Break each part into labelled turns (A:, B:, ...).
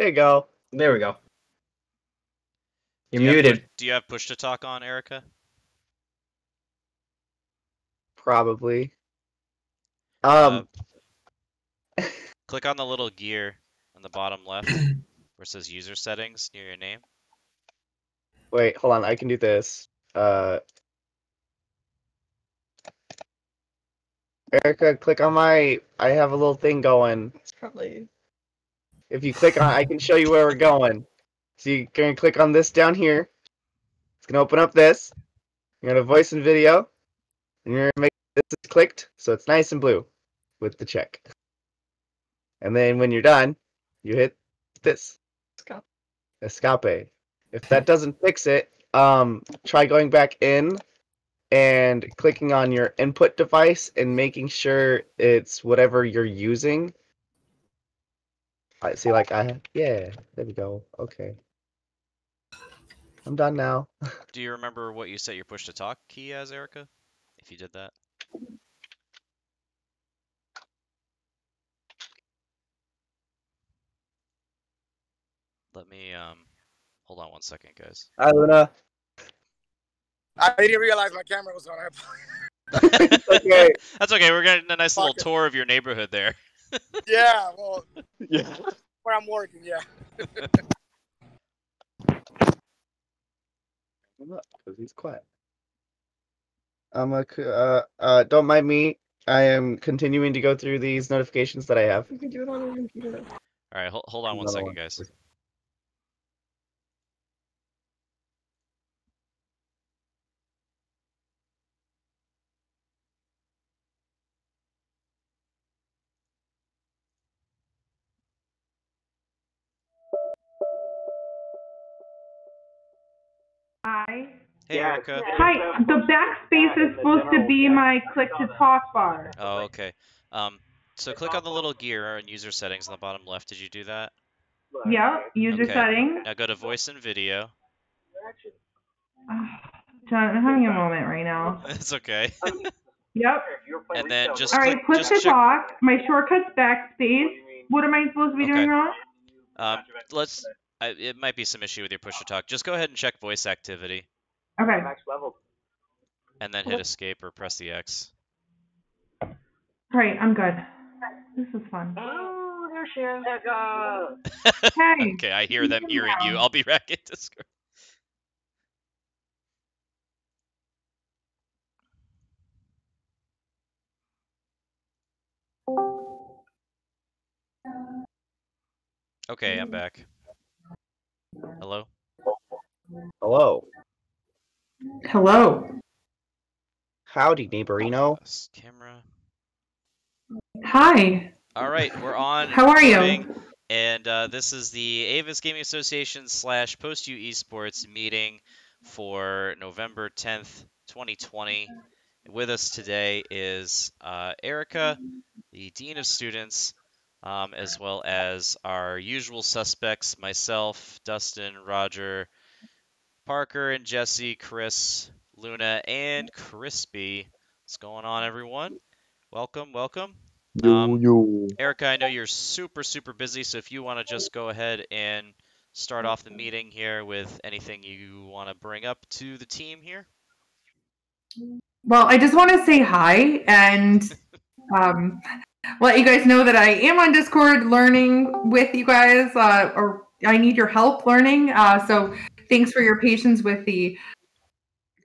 A: There you go.
B: There we go. You're
C: Do you have
B: muted.
C: do you have push to talk on, Erica?
A: Probably.
C: Click on the little gear on the bottom left where it says user settings near your name.
A: Wait, hold on. I can do this. Erica, click on my. I have a little thing going.
D: It's probably.
A: If you click on, I can show you where we're going. So you're gonna click on this down here. It's gonna open up this. You're gonna voice and video, and you're gonna make this is clicked, so it's nice and blue with the check. And then when you're done, you hit this. Escape. If that doesn't fix it, try going back in and clicking on your input device and making sure it's whatever you're using. I see, like yeah, there we go. Okay, I'm done now.
C: Do you remember what you set your push to talk key as, Erica? If you did that. Let me hold on one second, guys.
A: Hi, Luna.
E: I didn't realize my camera was on.
A: Okay.
C: That's okay. We're getting a nice little tour of your neighborhood there.
E: Yeah, well,
A: Yeah.
E: where I'm working, yeah.
A: Because he's quiet. Don't mind me. I am continuing to go through these notifications that I have.
D: You can do it on your computer.
C: All right, hold on one second, guys.
F: Hi.
C: Hey, Erica.
F: Hi. The backspace is supposed to be my click to talk bar.
C: Oh, okay. So click on the little gear in user settings on the bottom left. Did you do that?
F: Yep. User
C: Okay.
F: settings.
C: Now go to voice and video.
F: John, I'm having a moment right now.
C: It's okay.
F: Yep.
C: And then just
F: All right.
C: click.
F: Click
C: Just
F: to
C: check.
F: talk. My shortcut's backspace. What am I supposed to be doing
C: Okay.
F: wrong?
C: It might be some issue with your push to talk. Just go ahead and check voice activity,
F: Okay.
C: and then hit escape or press the X.
F: All right. I'm good. This is fun.
G: Oh, there she is. Erica.
F: Hey.
C: Okay, I hear them hearing you. I'll be back in Discord. Okay, I'm back. Hello?
A: Hello.
F: Hello.
A: Howdy, neighborino.
C: Camera.
F: Hi.
C: All right, we're on.
F: How are you?
C: recording, And this is the Avis Gaming Association / Post U Esports meeting for November 10th, 2020. With us today is Erica, the Dean of Students, as well as our usual suspects, myself, Dustin, Roger, Parker, and Jessie, Chris, Luna, and Crispy. What's going on, everyone? Welcome, welcome. Erica, I know you're super, super busy, so if you want to just go ahead and start off the meeting here with anything you want to bring up to the team here.
F: Well, I just want to say hi and let you guys know that I am on Discord learning with you guys, or I need your help learning. So thanks for your patience with the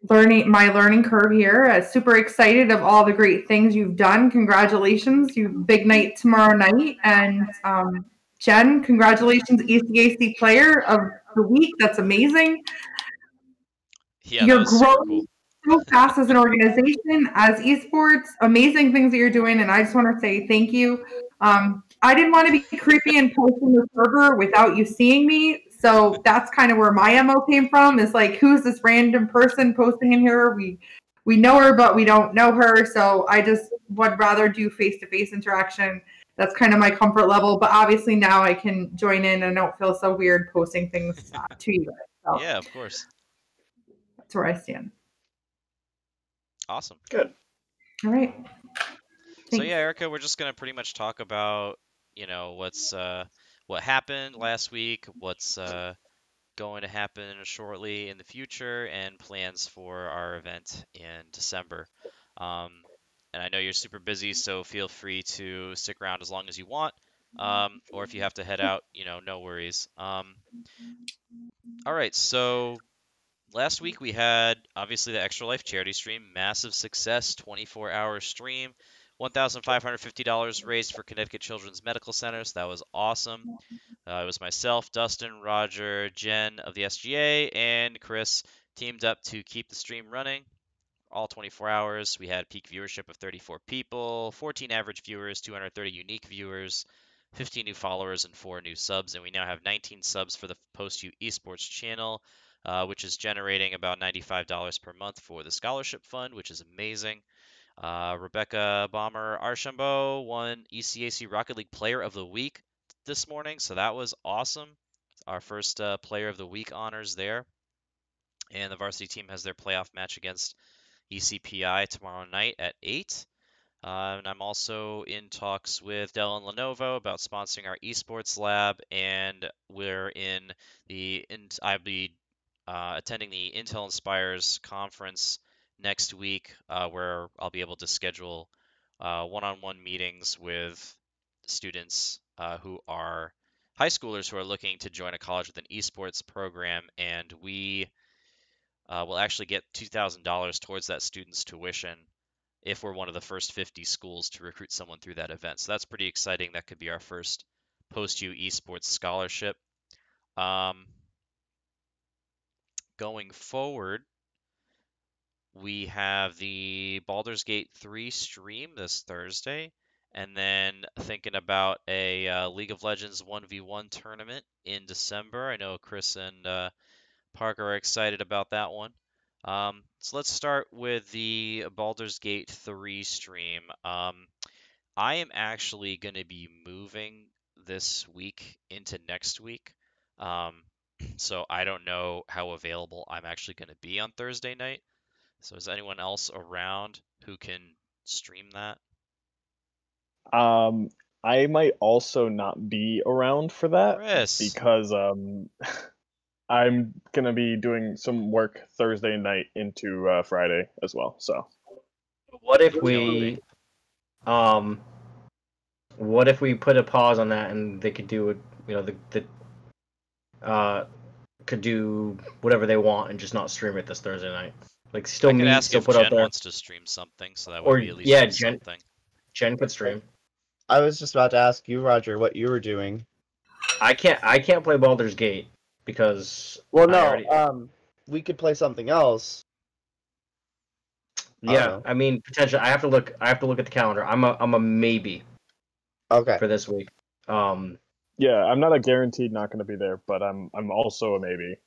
F: my learning curve here. Super excited of all the great things you've done. Congratulations, you big night tomorrow night. And Jen, congratulations, ECAC Player of the Week. That's amazing.
C: Yeah,
F: You're
C: that was super
F: growing
C: cool.
F: so fast as an organization, as esports, amazing things that you're doing, and I just want to say thank you. I didn't want to be creepy and post in the server without you seeing me, so that's kind of where my MO came from, is like, who's this random person posting in here? We know her, but we don't know her, so I just would rather do face-to-face interaction. That's kind of my comfort level, but obviously now I can join in and I don't feel so weird posting things to you guys. So
C: Yeah, of course.
F: that's where I stand.
C: Awesome.
A: Good.
F: All right.
C: So yeah, Erica, we're just gonna pretty much talk about, you know, what's what happened last week, what's going to happen shortly in the future, and plans for our event in December. And I know you're super busy, so feel free to stick around as long as you want. Or if you have to head out, no worries. All right, so last week we had obviously the Extra Life charity stream, massive success, 24-hour stream, $1,550 raised for Connecticut Children's Medical Centers. That was awesome. It was myself, Dustin, Roger, Jen of the SGA, and Chris teamed up to keep the stream running all 24 hours. We had peak viewership of 34 people, 14 average viewers, 230 unique viewers, 15 new followers, and 4 new subs. And we now have 19 subs for the Post U Esports channel, which is generating about $95 per month for the scholarship fund, which is amazing. Rebecca Bomber Archambault won ECAC Rocket League Player of the Week this morning, so that was awesome. Our first Player of the Week honors there. And the varsity team has their playoff match against ECPI tomorrow night at 8. And I'm also in talks with Dell and Lenovo about sponsoring our esports lab, and I'll be attending the Intel Inspires conference next week, where I'll be able to schedule one-on-one meetings with students who are high schoolers who are looking to join a college with an esports program, and we will actually get $2,000 towards that student's tuition if we're one of the first 50 schools to recruit someone through that event. So that's pretty exciting. That could be our first Post U Esports scholarship. Going forward, we have the Baldur's Gate 3 stream this Thursday, and then thinking about a League of Legends 1v1 tournament in December. I know Chris and Parker are excited about that one. So let's start with the Baldur's Gate 3 stream. I am actually going to be moving this week into next week. So I don't know how available I'm actually going to be on Thursday night. So is anyone else around who can stream that?
B: I might also not be around for that
C: Chris.
B: because I'm gonna be doing some work Thursday night into Friday as well. So
D: what if we put a pause on that and they could do it, could do whatever they want and just not stream it this Thursday night? Like still
C: I could
D: meet,
C: ask
D: still
C: if
D: put
C: Jen
D: out there.
C: wants to stream something, so that
D: Or
C: would be at least
D: yeah,
C: do
D: Jen
C: something.
D: could stream.
A: I was just about to ask you, Roger, what you were doing.
D: I can't play Baldur's Gate because
A: Well, no, we could play something else.
D: Yeah, I mean potentially. I have to look at the calendar. I'm a maybe.
A: Okay.
D: For this week.
B: yeah, I'm not a guaranteed not going to be there, but I'm also a maybe.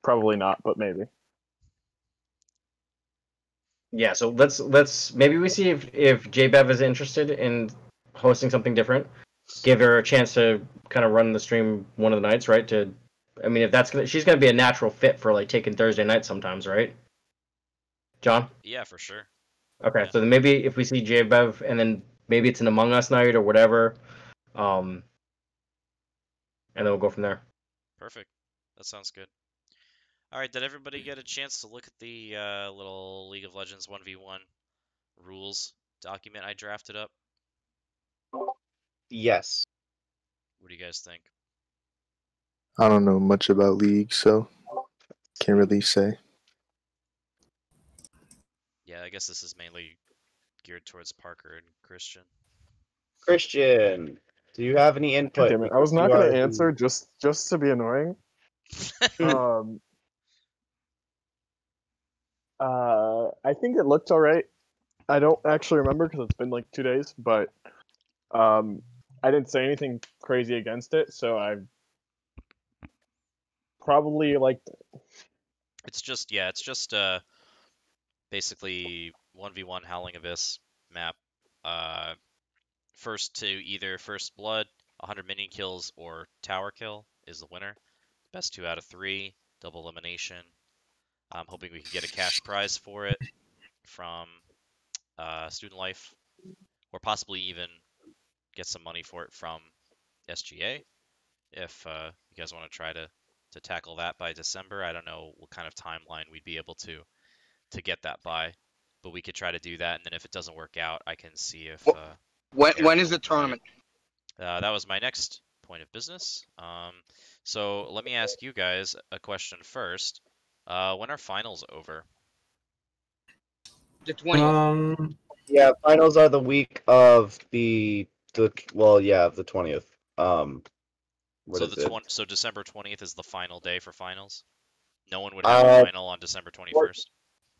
B: Probably not, but maybe.
D: Yeah, so let's maybe we see if JBev is interested in hosting something different. Give her a chance to kind of run the stream one of the nights, right? I mean, if she's gonna be a natural fit for like taking Thursday nights sometimes, right? John?
C: Yeah, for sure.
D: Okay,
C: Yeah.
D: so then maybe if we see JBev and then maybe it's an Among Us night or whatever, and then we'll go from there.
C: Perfect. That sounds good. All right, did everybody get a chance to look at the little League of Legends 1v1 rules document I drafted up?
A: Yes.
C: What do you guys think?
H: I don't know much about League, so can't really say.
C: Yeah, I guess this is mainly geared towards Parker and Christian.
A: Christian, do you have any input?
B: Damn it, I was not going to answer just to be annoying. I think it looked all right. I don't actually remember because it's been like 2 days, but I didn't say anything crazy against it, so I probably liked it.
C: It's just basically 1v1 Howling Abyss map. First to either First Blood, 100 minion kills, or Tower Kill is the winner. Best 2 out of 3, double elimination. I'm hoping we can get a cash prize for it from Student Life, or possibly even get some money for it from SGA. if you guys want to try to tackle that by December. I don't know what kind of timeline we'd be able to get that by, but we could try to do that. And then if it doesn't work out, I can see if
E: When is the tournament?
C: That was my next point of business. So let me ask you guys a question first. When are finals over?
E: The 20th.
A: Yeah, finals are the week of the 20th.
C: So December 20th is the final day for finals? No one would have a final on December 21st?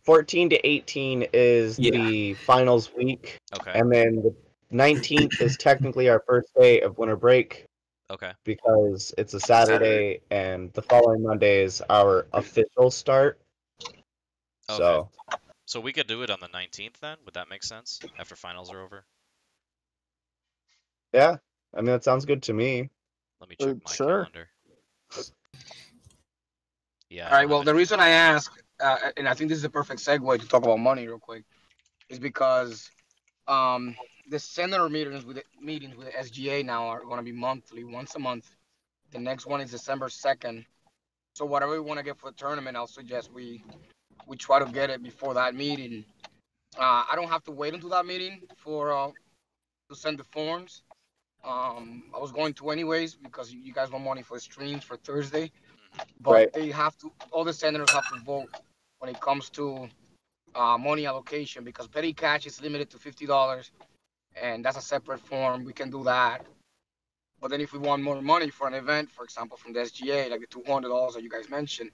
A: 14 to 18 is the finals week.
C: Okay.
A: And then the 19th is technically our first day of winter break.
C: Okay.
A: Because it's a Saturday, and the following Monday is our official start.
C: Okay. So we could do it on the 19th then? Would that make sense? After finals are over?
A: Yeah. I mean, that sounds good to me.
C: Let me check my calendar. Yeah.
E: All right. Well, the reason I ask, and I think this is a perfect segue to talk about money real quick, is because the senator meetings with the SGA now are going to be monthly, once a month. The next one is December 2nd. So whatever we want to get for the tournament, I'll suggest we try to get it before that meeting. I don't have to wait until that meeting to send the forms. I was going to anyways because you guys want money for streams for Thursday, but they have to. All the senators have to vote when it comes to money allocation because petty cash is limited to $50, and that's a separate form. We can do that. But then if we want more money for an event, for example, from the SGA, like the $200 that you guys mentioned,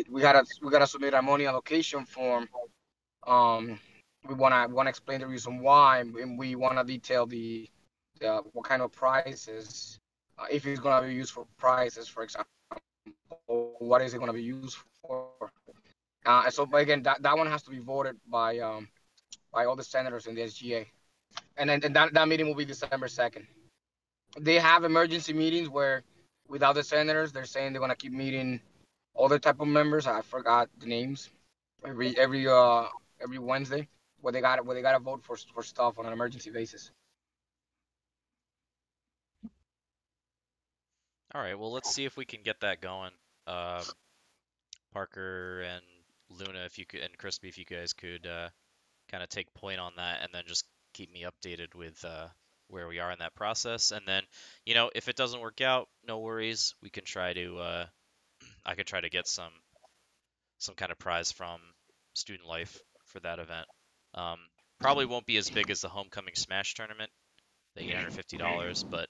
E: we gotta submit our money allocation form. We wanna explain the reason why, and we wanna detail what kind of prizes, if it's gonna be used for prizes, for example, what is it gonna be used for? And so, but again, that one has to be voted by all the senators in the SGA, and then that meeting will be December 2nd. They have emergency meetings where, without the senators, they're saying they're gonna keep meeting other type of members. I forgot the names. Every Wednesday, where they gotta vote for stuff on an emergency basis.
C: All right. Well, let's see if we can get that going. Parker and Luna, if you could, and Crispy, if you guys could kind of take point on that, and then just keep me updated with where we are in that process. And then, if it doesn't work out, no worries. We can try to. I could try to get some kind of prize from Student Life for that event. Probably won't be as big as the Homecoming Smash tournament, the $850, but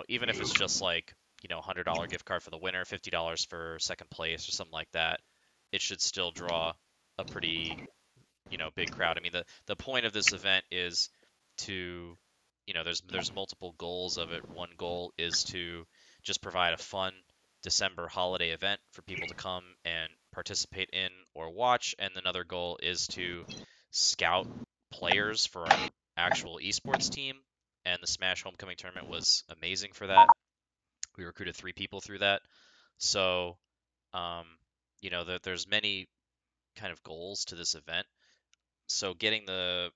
C: even if it's just like $100 gift card for the winner, $50 for second place or something like that, it should still draw a pretty big crowd. I mean, the point of this event is to there's multiple goals of it. One goal is to just provide a fun December holiday event for people to come and participate in or watch, and another goal is to scout players for our actual esports team, and the Smash Homecoming tournament was amazing for that. We recruited 3 people through that. So there's many kind of goals to this event. So getting the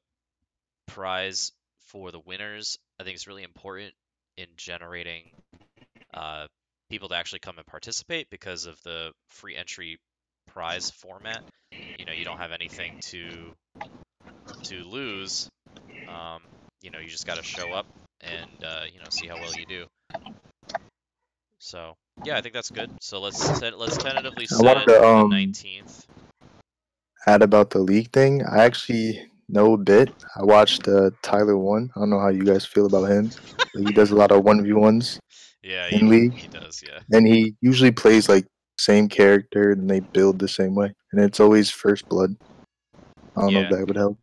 C: prize for the winners, I think, is really important in generating people to actually come and participate because of the free entry prize format. You don't have anything to lose. You just got to show up and see how well you do. So yeah, I think that's good. So let's tentatively set it on the 19th.
H: Add about the league thing. I actually know a bit. I watched Tyler 1. I don't know how you guys feel about him. But he does a lot of 1v1s.
C: Yeah,
H: in league.
C: He does, yeah.
H: And he usually plays like same character and they build the same way. And it's always first blood. I don't know if that would help.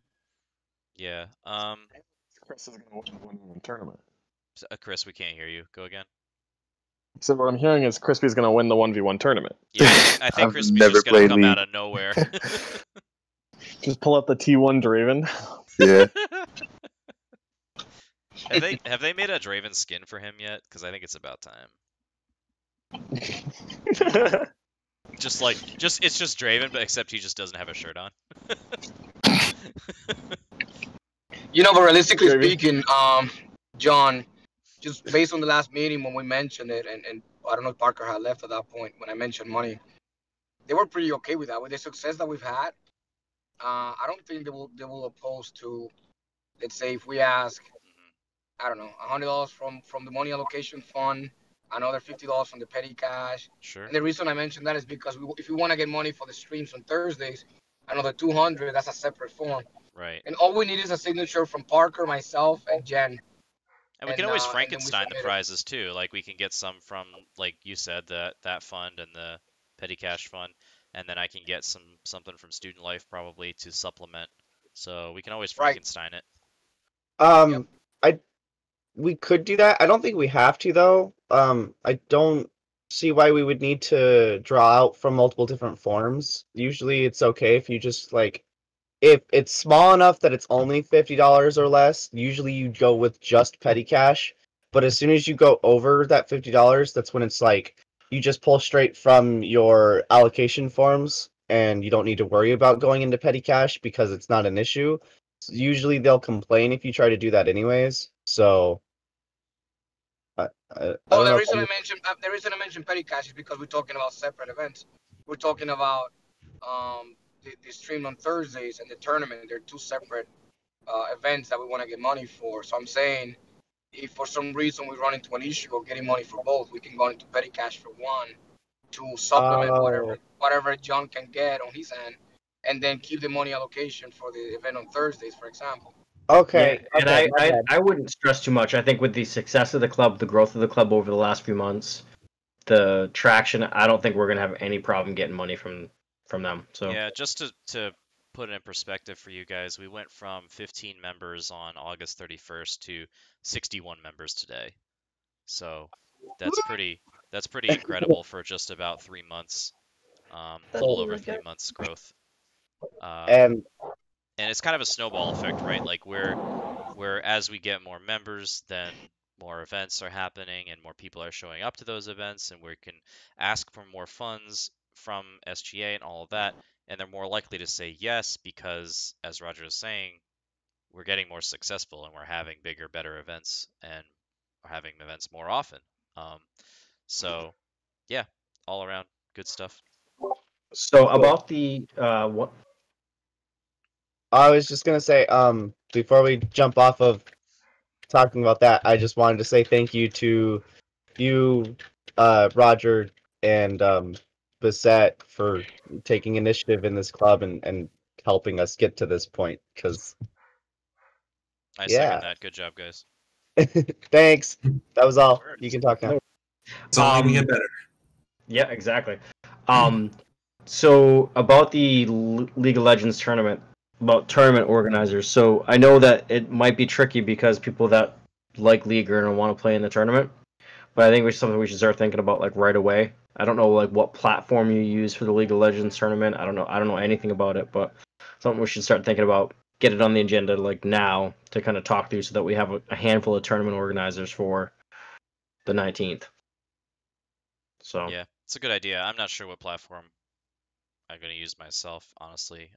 C: Yeah.
B: Chris is gonna win the tournament.
C: Chris, we can't hear you. Go again.
B: So what I'm hearing is Crispy's gonna win the 1v1 tournament.
C: Yeah, I think Crispy's just gonna come out of nowhere.
B: Just pull out the T1 Draven.
H: Yeah.
C: Have they made a Draven skin for him yet? Because I think it's about time. It's just Draven, but except he just doesn't have a shirt on.
E: But realistically speaking, John, just based on the last meeting when we mentioned it, and I don't know if Parker had left at that point when I mentioned money. They were pretty okay with that. With the success that we've had, I don't think they will oppose to, let's say, if we ask, I don't know, $100 from the money allocation fund, another $50 from the petty cash.
C: Sure.
E: And the reason I mentioned that is because if we want to get money for the streams on Thursdays, another 200, that's a separate form.
C: Right.
E: And all we need is a signature from Parker, myself, and Jen.
C: And we can always
E: and then we
C: Frankenstein the
E: submit it.
C: prizes too. Like we can get some from, like you said, that fund and the petty cash fund, and then I can get something from Student Life probably to supplement. So we can always
E: Right.
C: Frankenstein it.
A: We could do that. I don't think we have to though. I don't see why we would need to draw out from multiple different forms. Usually it's okay if you just like, if it's small enough that it's only $50 or less, usually you go with just petty cash. But as soon as you go over that $50, that's when it's like you just pull straight from your allocation forms and you don't need to worry about going into petty cash because it's not an issue. Usually they'll complain if you try to do that anyways. So I don't
E: Oh,
A: know
E: the
A: if
E: reason
A: I-
E: I mentioned petty cash is because we're talking about separate events. We're talking about the stream on Thursdays and the tournament. They're two separate events that we want to get money for. So I'm saying, if for some reason we run into an issue of getting money for both, we can go into petty cash for one to supplement
A: Oh.
E: whatever John can get on his end, and then keep the money allocation for the event on Thursdays, for example.
A: Okay.
D: Yeah, and
A: okay, my bad.
D: I wouldn't stress too much. I think with the success of the club, the growth of the club over the last few months, the traction, I don't think we're gonna have any problem getting money from them. So
C: Yeah, just to put it in perspective for you guys, we went from 15 members on August 31st to 61 members today. So that's pretty incredible for just about 3 months, a little over 3 months growth.
A: And
C: And it's kind of a snowball effect, right? Like where as we get more members, then more events are happening and more people are showing up to those events, and we can ask for more funds from SGA and all of that, and they're more likely to say yes because, as Roger was saying, we're getting more successful and we're having bigger, better events and we're having events more often. So yeah, all around good stuff.
D: so about the what
A: I was just gonna say, before we jump off of talking about that, I just wanted to say thank you to you, Roger, and Bessette for taking initiative in this club and helping us get to this point. Because
C: I
A: Yeah.
C: second that. Good job, guys.
A: thanks. That was all. You can talk now.
I: It's only gonna get better.
D: Yeah, exactly. So about the League of Legends tournament, about tournament organizers. So I know that it might be tricky because people that like League are gonna want to play in the tournament, but I think it's something we should start thinking about like right away. I don't know like what platform you use for the League of Legends tournament. I don't know anything about it, but something we should start thinking about. Get it on the agenda like now to kind of talk through so that we have a handful of tournament organizers for the 19th. So
C: Yeah, it's a good idea. I'm not sure what platform I'm going to use myself, honestly.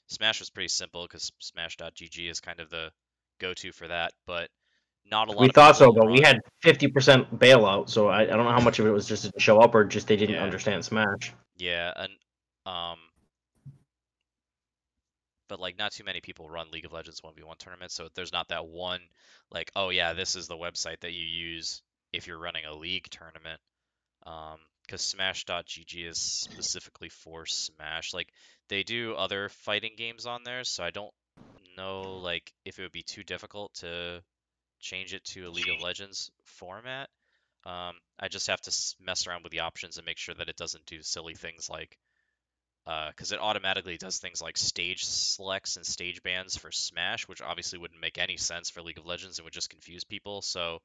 C: Smash was pretty simple because Smash.gg is kind of the go-to for that, but not a lot
D: we
C: of
D: thought so,
C: people
D: but we
C: run-
D: had 50% bailout, so I don't know how much of it was just to show up or just they didn't
C: Yeah.
D: understand Smash.
C: Yeah, and but like not too many people run League of Legends 1v1 tournaments, so there's not that one like, oh yeah, this is the website that you use if you're running a league tournament. Because Smash.gg is specifically for Smash. Like they do other fighting games on there, so I don't know like if it would be too difficult to change it to a League of Legends format. I just have to mess around with the options and make sure that it doesn't do silly things like because it automatically does things like stage selects and stage bans for Smash, which obviously wouldn't make any sense for League of Legends and would just confuse people. So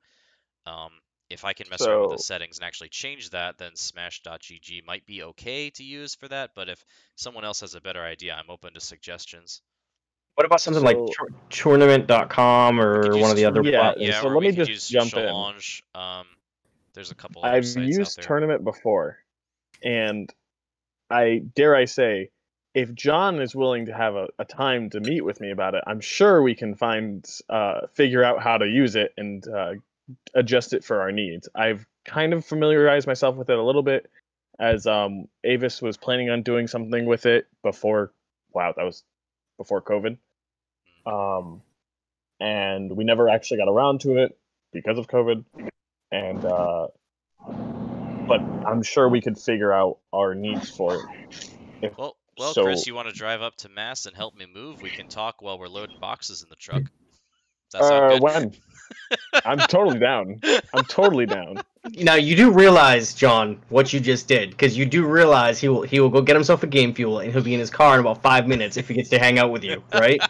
C: if I can mess around with the settings and actually change that, then Smash.gg might be okay to use for that. But if someone else has a better idea, I'm open to suggestions.
D: What about something like tournament.com or one of the other platforms?
C: Yeah,
B: so
C: or
B: let
C: we
B: me
C: could
B: just
C: use
B: jump
C: Challenge. There's a couple other
B: I've
C: sites out
B: used
C: there.
B: Tournament before, and I dare I say, if John is willing to have a time to meet with me about it, I'm sure we can figure out how to use it and adjust it for our needs. I've kind of familiarized myself with it a little bit, as Avis was planning on doing something with it before. Wow, that was before COVID. And we never actually got around to it because of COVID. And but I'm sure we could figure out our needs for it.
C: Well,
B: So-
C: Chris, you want to drive up to Mass and help me move? We can talk while we're loading boxes in the truck. Does that sound good?
B: When? I'm totally down. I'm totally down.
D: Now you do realize, John, what you just did, because you do realize he will go get himself a game fuel and he'll be in his car in about 5 minutes if he gets to hang out with you, right?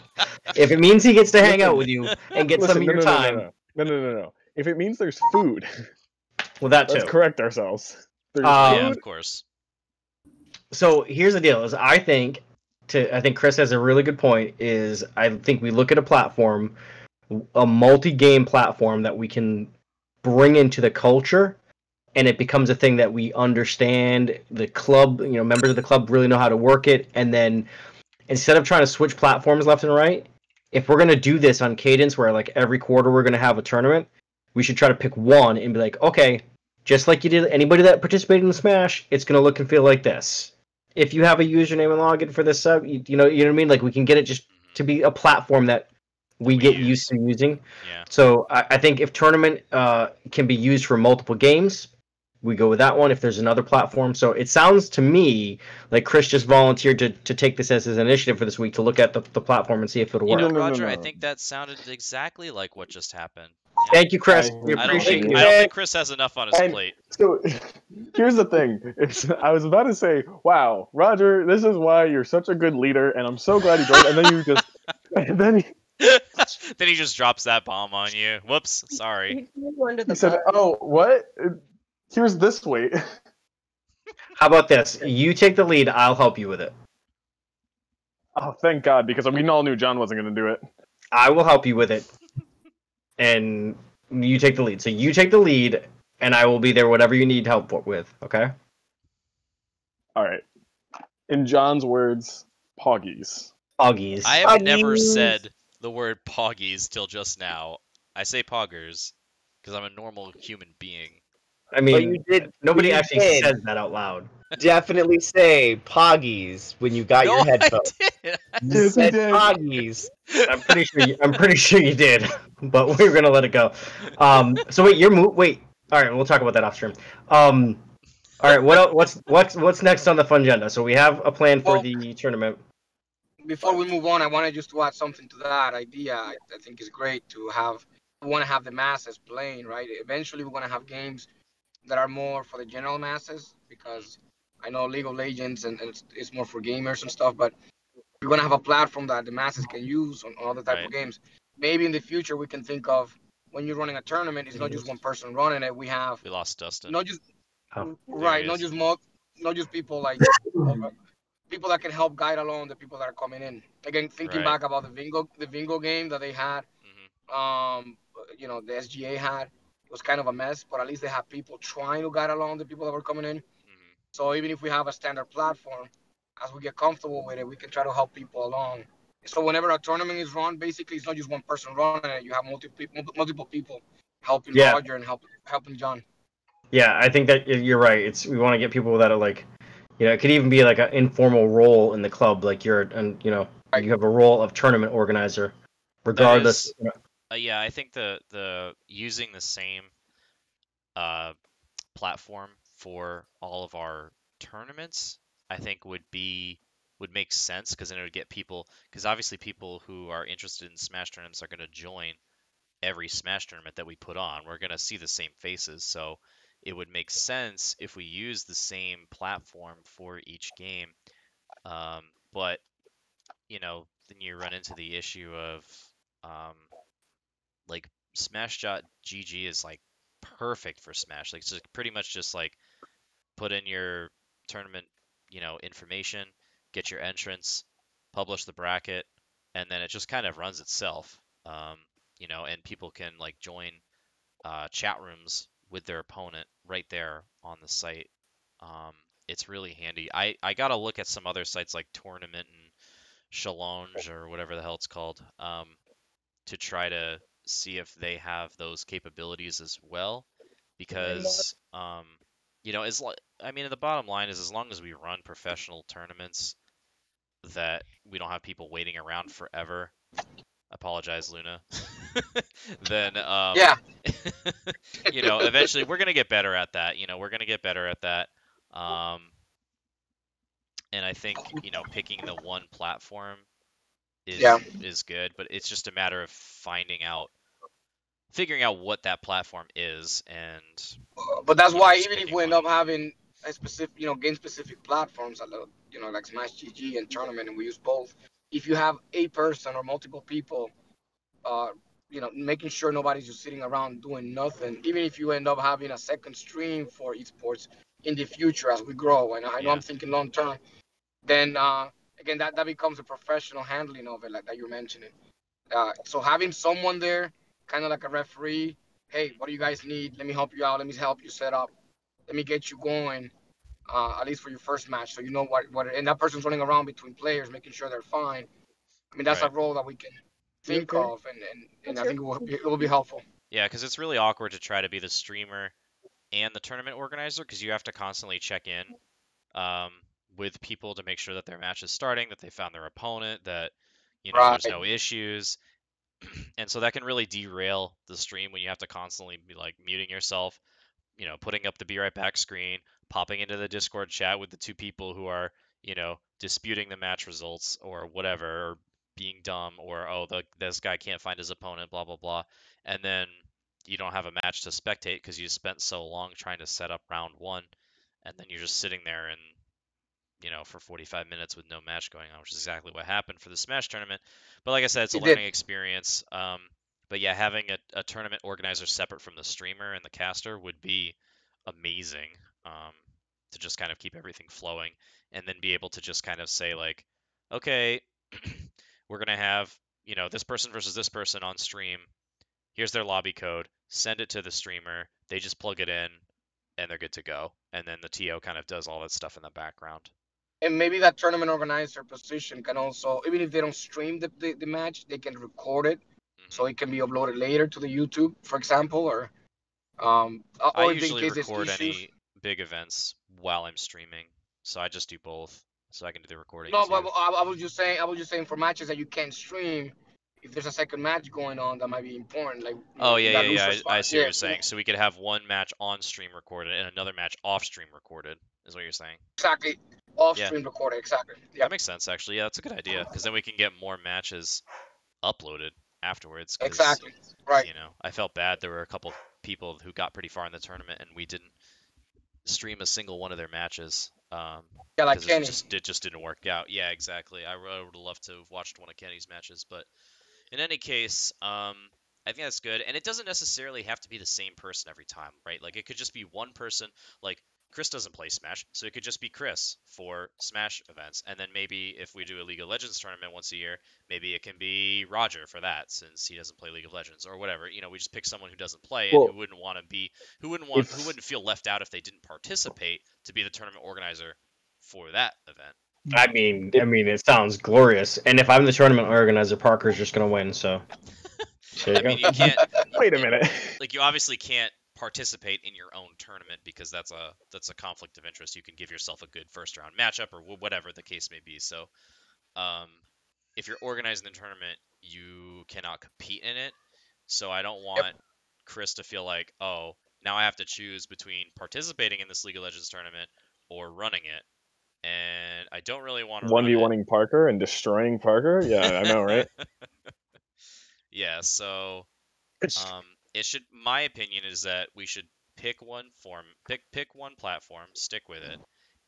D: If it means he gets to hang out with you and get some of your time,
B: No. If it means there's food,
D: well, that too.
B: let's correct ourselves. There's
C: Yeah,
B: food.
C: of course.
D: So here's the deal: is I think Chris has a really good point. Is I think we look at a platform, a multi-game platform that we can bring into the culture, and it becomes a thing that we understand. The club, members of the club really know how to work it, and then instead of trying to switch platforms left and right, if we're gonna do this on cadence, where like every quarter we're gonna have a tournament, we should try to pick one and be like, okay, just like you did anybody that participated in Smash, it's gonna look and feel like this. If you have a username and login for this sub, you know what I mean? Like we can get it just to be a platform that we get used to using.
C: Yeah.
D: So I think if tournament can be used for multiple games, we go with that one. If there's another platform, so it sounds to me like Chris just volunteered to take this as his initiative for this week to look at the platform and see if it'll
C: You
D: work.
C: know,
B: No.
C: Roger, I think that sounded exactly like what just happened. Yeah.
D: Thank you, Chris. We
B: I
C: I don't
D: appreciate
C: think
D: you.
C: I don't think Chris has enough on his
B: And-
C: plate.
B: So here's the thing. I was about to say, wow, Roger, this is why you're such a good leader, and I'm so glad you joined. And then you just, and then
C: Then he just drops that bomb on you. Whoops, sorry.
B: he said, "Oh, what? Here's this weight."
D: How about this? You take the lead. I'll help you with it.
B: Oh, thank God, because we all knew John wasn't going to do it.
D: I will help you with it, and you take the lead. So you take the lead, and I will be there whatever you need help with. Okay?
B: All right. In John's words, poggies.
D: Poggies.
C: I have never
A: Poggies.
C: said the word poggies till just now. I say poggers because I'm a normal human being.
D: I
A: But
D: mean,
A: you did.
D: nobody
A: you
D: actually
A: did
D: says that out loud.
A: definitely say poggies when you got
C: No,
A: your headphones.
C: I did.
A: You
B: Yes, he
A: said
B: did.
A: poggies.
D: I'm pretty sure you did, but we're gonna let it go. So wait, wait. All right, we'll talk about that off stream. All right, what's next on the fun agenda? So we have a plan for
E: Well-
D: the tournament.
E: Before we move on, I wanted just to add something to that idea. I think it's great to have. We want to have the masses playing, right? Eventually, we're gonna have games that are more for the general masses, because I know League of Legends and it's more for gamers and stuff. But we're gonna have a platform that the masses can use on other type
C: Right.
E: of games. Maybe in the future we can think of, when you're running a tournament, it's not just one person running it. We have
C: We lost Dustin.
E: not just
D: Oh,
E: right,
C: he
E: not
C: is.
E: not just people like people that can help guide along the people that are coming in. Again, thinking
C: Right.
E: back about the Vingo game that they had,
C: Mhm.
E: the SGA had, it was kind of a mess, but at least they have people trying to guide along the people that were coming in.
C: Mhm.
E: So even if we have a standard platform, as we get comfortable with it, we can try to help people along. So whenever a tournament is run, basically it's not just one person running it. You have multiple people helping
D: Yeah.
E: Roger and helping John.
D: Yeah, I think that you're right. We want to get people that are like, it could even be like an informal role in the club, like you have a role of tournament organizer, regardless.
C: Yeah, I think the using the same platform for all of our tournaments, I think would make sense, because then it would get people, because obviously people who are interested in Smash tournaments are going to join every Smash tournament that we put on. We're going to see the same faces, so it would make sense if we use the same platform for each game. But then you run into the issue of like Smash.gg is like perfect for Smash. Like, it's just pretty much just like put in your tournament, information, get your entrance, publish the bracket, and then it just kind of runs itself. And people can like join chat rooms with their opponent right there on the site. It's really handy. I gotta look at some other sites like Tournament and Challenge or whatever the hell it's called, to try to see if they have those capabilities as well. because I mean, the bottom line is as long as we run professional tournaments that we don't have people waiting around forever. Apologize, Luna. Then
E: Yeah.
C: eventually we're gonna get better at that. We're gonna get better at that. And I think picking the one platform is good, but it's just a matter of figuring out what that platform is, and
E: But that's why even if
C: picking
E: we end
C: one.
E: up having a specific, game specific platforms, like Smash GG and Tournament, and we use both. If you have a person or multiple people, making sure nobody's just sitting around doing nothing. Even if you end up having a second stream for esports in the future as we grow, and I know I'm thinking long term, then again that becomes a professional handling of it, like that you're mentioning. So having someone there, kind of like a referee, hey, what do you guys need? Let me help you out. Let me help you set up. Let me get you going, at least for your first match, so you know what. And that person's running around between players, making sure they're fine. I mean, that's a role that we can think of, and I think it will be helpful.
C: Yeah, because it's really awkward to try to be the streamer and the tournament organizer, because you have to constantly check in with people to make sure that their match is starting, that they found their opponent, that there's no issues. And so that can really derail the stream when you have to constantly be like muting yourself, putting up the be right back screen, popping into the Discord chat with the two people who are, disputing the match results or whatever, or being dumb, or this guy can't find his opponent, blah blah blah, and then you don't have a match to spectate because you spent so long trying to set up round one, and then you're just sitting there and for 45 minutes with no match going on, which is exactly what happened for the Smash tournament. But like I said, it's a learning experience. But yeah, having a tournament organizer separate from the streamer and the caster would be amazing, to just kind of keep everything flowing, and then be able to just kind of say like, okay, we're gonna have this person versus this person on stream. Here's their lobby code. Send it to the streamer. They just plug it in, and they're good to go. And then the TO kind of does all that stuff in the background.
E: And maybe that tournament organizer position can also, even if they don't stream the match, they can record it, so it can be uploaded later to the YouTube, for example, or
C: I
E: or
C: usually record any big events while I'm streaming, so I just do both, so I can do the recording.
E: No,
C: too.
E: but I was just saying for matches that you can't stream, if there's a second match going on, that might be important. Like
C: I see what you're saying. So we could have one match on stream recorded and another match off stream recorded, is what you're saying.
E: Exactly. Off stream recorded, exactly. Yeah.
C: That makes sense, actually. Yeah, that's a good idea, because then we can get more matches uploaded afterwards.
E: Exactly. Right.
C: I felt bad. There were a couple people who got pretty far in the tournament, and we didn't stream a single one of their matches.
E: Like Kenny.
C: It just didn't work out. Yeah, exactly. I would have loved to have watched one of Kenny's matches, but in any case, I think that's good. And it doesn't necessarily have to be the same person every time, right? Like, it could just be one person. Like, Chris doesn't play Smash, so it could just be Chris for Smash events. And then maybe if we do a League of Legends tournament once a year, maybe it can be Roger for that, since he doesn't play League of Legends or whatever. We just pick someone who doesn't play and who wouldn't feel left out if they didn't participate, to be the tournament organizer for that event.
D: I mean, it sounds glorious. And if I'm the tournament organizer, Parker's just gonna win. So,
C: I mean, you can't.
B: Wait a minute.
C: Like, you obviously can't participate in your own tournament, because that's a conflict of interest. You can give yourself a good first round matchup or whatever the case may be. So, if you're organizing the tournament, you cannot compete in it. So I don't want Chris to feel like, oh, now I have to choose between participating in this League of Legends tournament or running it. And I don't really want to
B: 1v1ing Parker and destroying Parker? Yeah, I know, right?
C: Yeah, so my opinion is that we should pick one platform, stick with it,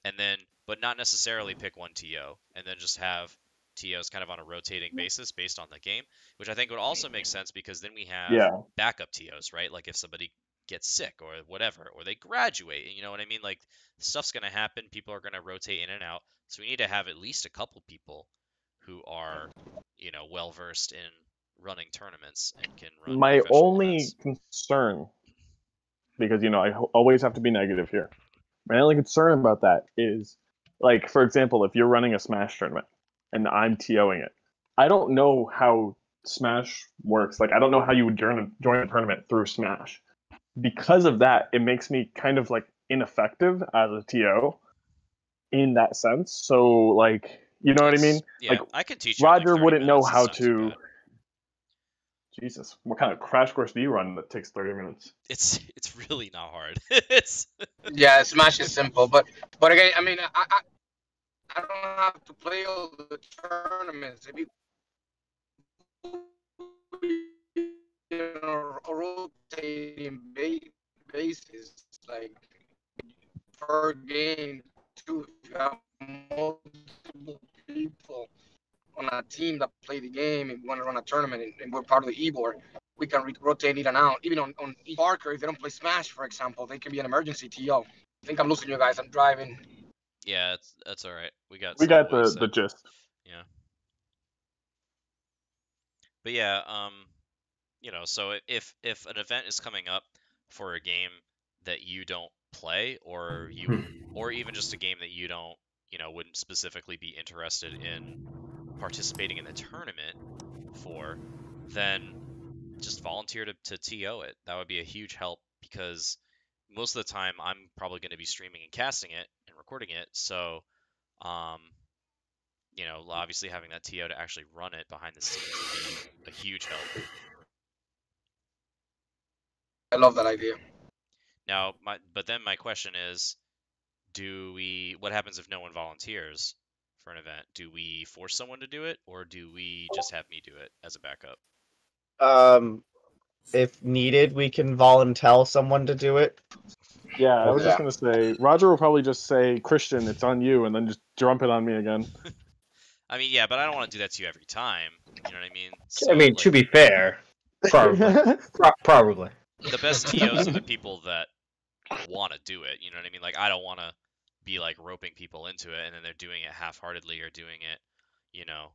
C: and then, but not necessarily pick one TO, and then just have TOs kind of on a rotating basis based on the game, which I think would also make sense, because then we have backup TOs, right? Like, if somebody gets sick or whatever, or they graduate, you know what I mean? Like, stuff's going to happen. People are going to rotate in and out. So we need to have at least a couple people who are, well versed in running tournaments and can run.
B: My only concern, because I always have to be negative here. My only concern about that is, like, for example, if you're running a Smash tournament and I'm TOing it, I don't know how Smash works. Like, I don't know how you would join a tournament through Smash. because of that, it makes me kind of like ineffective as a TO in that sense. So like, you know what I mean?
C: Yeah,
B: Like
C: I can teach you in, like,
B: Roger
C: 30
B: wouldn't know
C: minutes. It's
B: how
C: not too
B: to. Jesus, what kind of crash course do you run that takes 30 minutes?
C: It's really not hard. It's
E: Yeah, Smash is simple, but again, I mean, I don't have to play all the tournaments. If you a rotating basis, like per game, too. If you have multiple people on a team that play the game and want to run a tournament, and we're part of the e-board, we can rotate it and out. Even on Parker, if they don't play Smash, for example, they can be an emergency TO. I think I'm losing you guys. I'm driving.
C: yeah, that's all right. We got
B: the gist.
C: Yeah. But yeah, you know, so if an event is coming up for a game that you don't play, or even just a game that you don't, you know, wouldn't specifically be interested in participating in the tournament for, then just volunteer to TO it. That would be a huge help, because most of the time I'm probably going to be streaming and casting it and recording it. So, you know, obviously having that TO to actually run it behind the scenes would be a huge help.
E: I love that idea.
C: Now, but then my question is, what happens if no one volunteers for an event? Do we force someone to do it, or do we just have me do it as a backup?
A: If needed, we can volunteer someone to do it.
B: Yeah, I was just gonna say, Roger will probably just say, Christian, it's on you, and then just dump it on me again.
C: I mean, yeah, but I don't want to do that to you every time. You know what I mean?
D: So, I mean, to be fair, probably. Probably.
C: The best TOs are the people that want to do it. You know what I mean? Like, I don't want to be like roping people into it, and then they're doing it half-heartedly, or doing it, you know,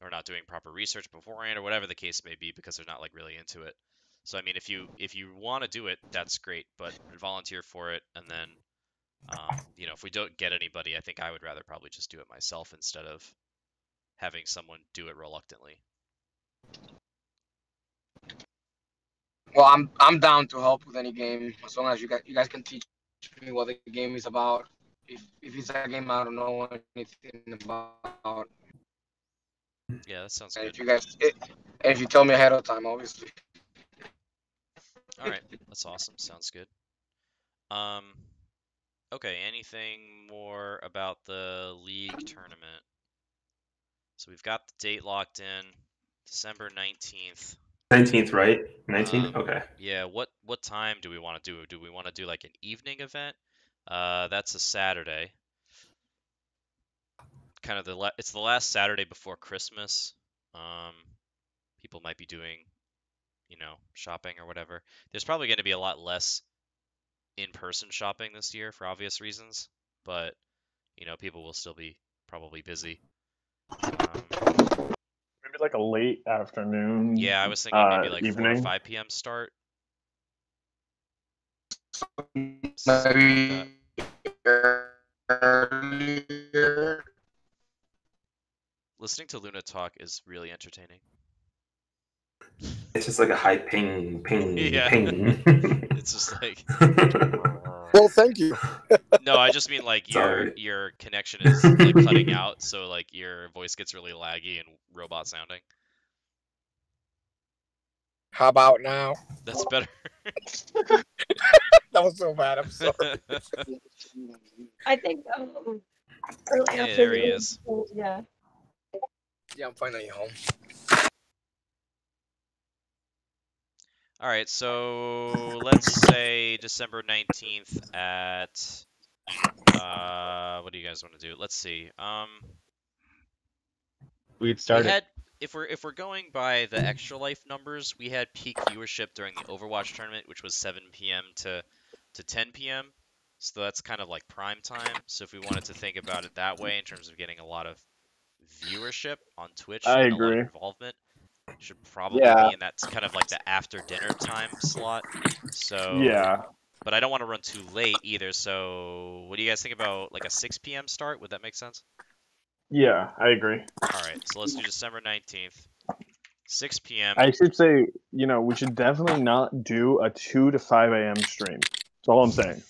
C: or not doing proper research beforehand, or whatever the case may be, because they're not like really into it. So I mean, if you want to do it, that's great, but volunteer for it, and then you know, if we don't get anybody, I think I would rather probably just do it myself instead of having someone do it reluctantly.
E: Well, I'm down to help with any game, as long as you guys can teach me what the game is about. If it's a game I don't know anything about.
C: Yeah, that sounds
E: and
C: good.
E: If you tell me ahead of time, obviously.
C: All right, that's awesome. Sounds good. Okay, anything more about the league tournament? So we've got the date locked in, December 19th.
I: 19th, right? 19th? Okay.
C: Yeah, what time do we want to do? Do we want to do like an evening event? That's a Saturday. Kind of it's the last Saturday before Christmas. People might be doing, you know, shopping or whatever. There's probably going to be a lot less in-person shopping this year for obvious reasons, but you know, people will still be probably busy.
B: Maybe like a late afternoon.
C: Yeah, I was thinking maybe like
B: evening.
C: 4 or 5 p.m. start.
E: Maybe earlier.
C: Listening to Luna talk is really entertaining.
I: It's just like a high ping,
C: Yeah.
I: ping.
C: It's just like.
J: Well, thank you.
C: No, I just mean like
I: Sorry.
C: your connection is like cutting out, so like your voice gets really laggy and robot sounding.
J: How about now?
C: That's better.
J: That was so bad. I'm sorry.
K: I think early
C: Hey, there he is.
K: Yeah.
E: Yeah, I'm finally home.
C: All right, so let's say December 19th at what do you guys want to do? Let's see.
A: We'd started.
C: If we're going by the Extra Life numbers, we had peak viewership during the Overwatch tournament, which was 7 p.m. to 10 p.m. So that's kind of like prime time. So if we wanted to think about it that way in terms of getting a lot of viewership on Twitch
B: I
C: and
B: agree.
C: a lot of involvement, should probably
A: Yeah.
C: be in that kind of like the after dinner time slot. So
B: Yeah.
C: but I don't want to run too late either. So what do you guys think about like a 6 p.m. start? Would that make sense?
B: Yeah, I agree.
C: All right, so let's do December 19th, 6 p.m.
B: I should say, we should definitely not do a 2 to 5 a.m. stream. That's all I'm saying.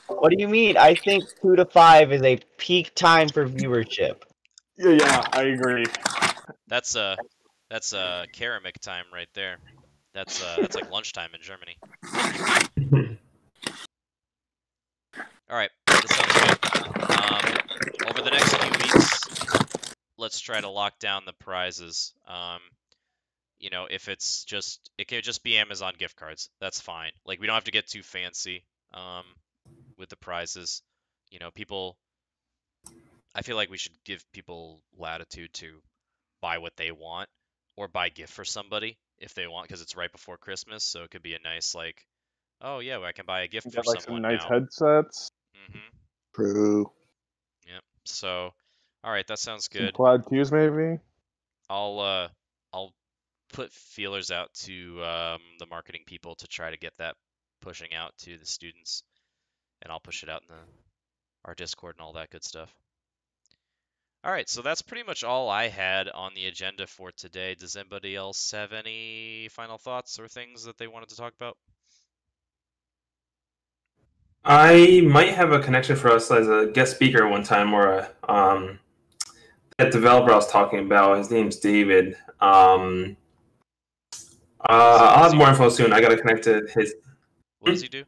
A: What do you mean? I think 2 to 5 is a peak time for viewership.
B: Yeah, I agree.
C: That's Caramic time right there. That's like lunchtime in Germany. All right, that sounds good. Over the next few weeks, let's try to lock down the prizes. If it could just be Amazon gift cards. That's fine. Like, we don't have to get too fancy with the prizes. I feel like we should give people latitude to buy what they want or buy a gift for somebody if they want, because it's right before Christmas, so it could be a nice, like, oh yeah, well, I can buy a gift for
B: Got, like,
C: someone
B: some nice
C: now.
B: headsets.
H: True.
C: Yep. So, all right, that sounds
B: Some
C: good.
B: Plaid Qs, maybe.
C: I'll put feelers out to the marketing people to try to get that pushing out to the students, and I'll push it out in our Discord and all that good stuff. All right, so that's pretty much all I had on the agenda for today. Does anybody else have any final thoughts or things that they wanted to talk about?
I: I might have a connection for us as a guest speaker one time, or that developer I was talking about. His name's David. I'll have more info soon. I got to connect to his.
C: What does he do?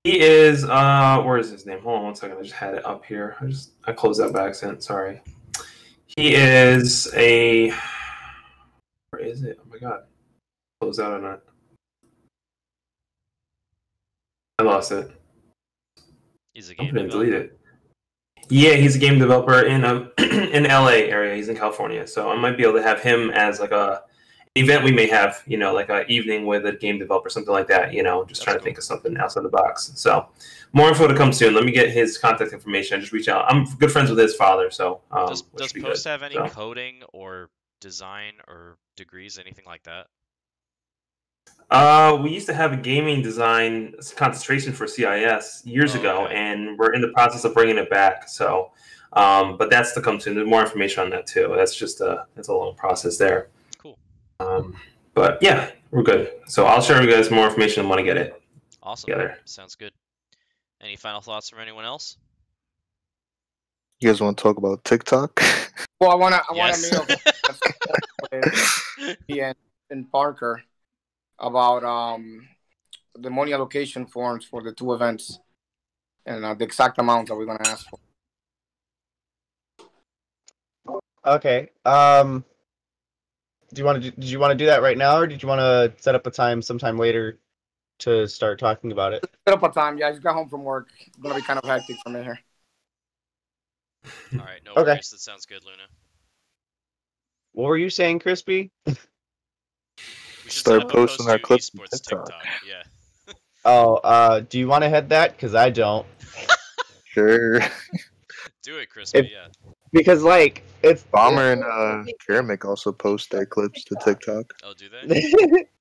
I: He is where is his name? Hold on one second. I just had it up here. I closed that by accident. Sorry. He is a. Where is it? Oh my god. Close out on it. I lost it.
C: He's a game
I: developer.
C: developer.
I: Delete it. Yeah, he's a game developer in in LA area. He's in California, so I might be able to have him as like an event we may have, like an evening with a game developer, something like that. Just trying to think of something outside the box. So more info to come soon. Let me get his contact information. Just reach out. I'm good friends with his father, so
C: Does Post have any coding or design or degrees, anything like that?
I: We used to have a gaming design concentration for CIS years ago, and we're in the process of bringing it back. So, but that's to come soon. There's more information on that too. That's a long process there.
C: Cool.
I: But yeah, we're good. So I'll share with you guys more information when I get it.
C: Awesome.
I: Together.
C: Sounds good. Any final thoughts from anyone else?
H: You guys want to talk about TikTok?
E: Well, I want
C: Yes.
E: to meet up with and Parker about the money allocation forms for the 2 events and the exact amount that we're going to ask for.
A: Okay. Did you want to do that right now, or did you want to set up a time sometime later to start talking about it?
E: Set up a time. Yeah, I just got home from work. It's going to be kind of hectic for me here.
C: All right, no worries. That sounds good, Luna.
A: What were you saying, Crispy?
C: We should
H: Start
C: set up a
H: posting our
C: Post U
H: clips on
C: Esports
H: TikTok.
C: TikTok. Yeah.
A: Oh, do you want to head that? Because I don't.
H: Sure.
C: Do it, Crispy. Yeah.
A: Because like it's
H: Bomber and Caramic also post their clips to TikTok.
C: Oh, do they?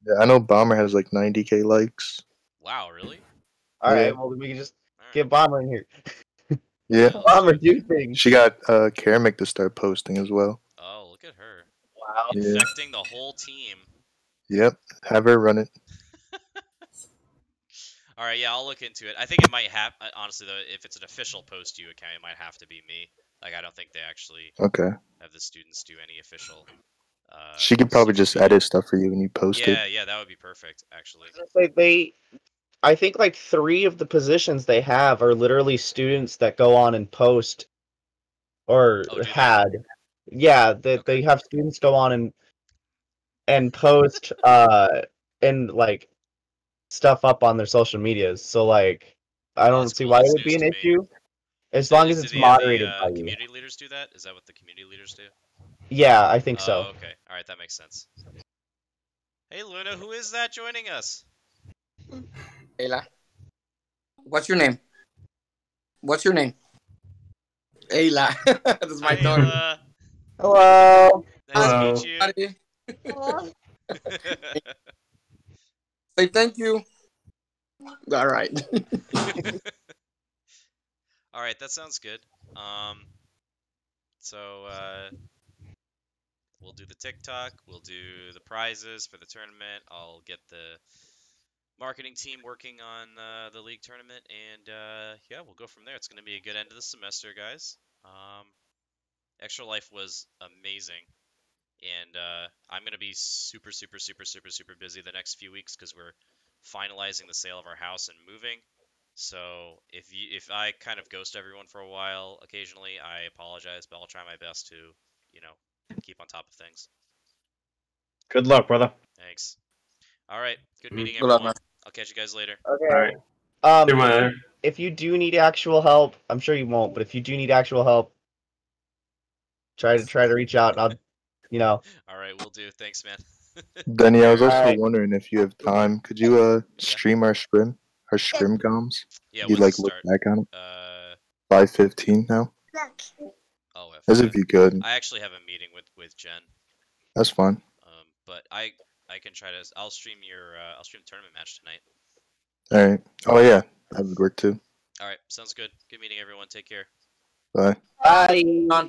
H: Yeah, I know Bomber has like 90K likes.
C: Wow, really?
A: All right.
H: Yeah.
A: Well, we can just get Bomber in here.
H: Yeah.
A: Bomber, do things.
H: She got Caramic to start posting as well.
C: Oh, look at her.
A: Wow.
H: Yeah.
C: Infecting the whole team.
H: Yep. Have her run it.
C: All right, yeah, I'll look into it. I think it might have, honestly, though, if it's an official Post U account, it might have to be me. Like, I don't think they actually have the students do any official.
H: She could probably just edit stuff for you when you post it.
C: Yeah, that would be perfect, actually.
A: Like I think like 3 of the positions they have are literally students that go on and post, or had. Yeah, that they have students go on and post and like stuff up on their social medias. So like I don't see why it would be an issue as long as it's moderated by you.
C: Community leaders do that? Is that what the community leaders do?
A: Yeah, I think so.
C: Okay. All right, that makes sense. Hey, Luna, who is that joining us?
E: Ayla. What's your name? What's your name? Ayla. That's my daughter.
C: Ayla.
A: Hello.
C: Nice to meet you.
K: Hello.
E: Say thank you. All right.
C: All right, that sounds good. So we'll do the TikTok. We'll do the prizes for the tournament. I'll get the marketing team working on the league tournament, and yeah, we'll go from there. It's going to be a good end of the semester, guys. Extra Life was amazing, and I'm going to be super busy the next few weeks because we're finalizing the sale of our house and moving. So if I kind of ghost everyone for a while occasionally, I apologize, but I'll try my best to, keep on top of things.
D: Good luck, brother.
C: Thanks. All right. Good meeting
J: Good luck,
C: everyone.
J: man.
C: I'll catch you guys later.
A: Okay.
I: All right.
A: If you do need actual help, I'm sure you won't, but if you do need actual help, try to reach out. I'll,
C: All right, we'll do. Thanks, man.
H: Denny, I was also
A: Alright.
H: wondering if you have time. Could you stream our scrim comms?
C: Yeah,
H: You'd
C: when's
H: like
C: the
H: look
C: start?
H: back on it. 5:15 now.
C: Oh,
H: As if you could.
C: I actually have a meeting with Jen.
H: That's fine.
C: But I can try to. I'll stream I'll stream the tournament match tonight.
H: All right. Oh yeah, that would work too.
C: All right, sounds good. Good meeting everyone. Take care.
H: Bye.
A: Bye.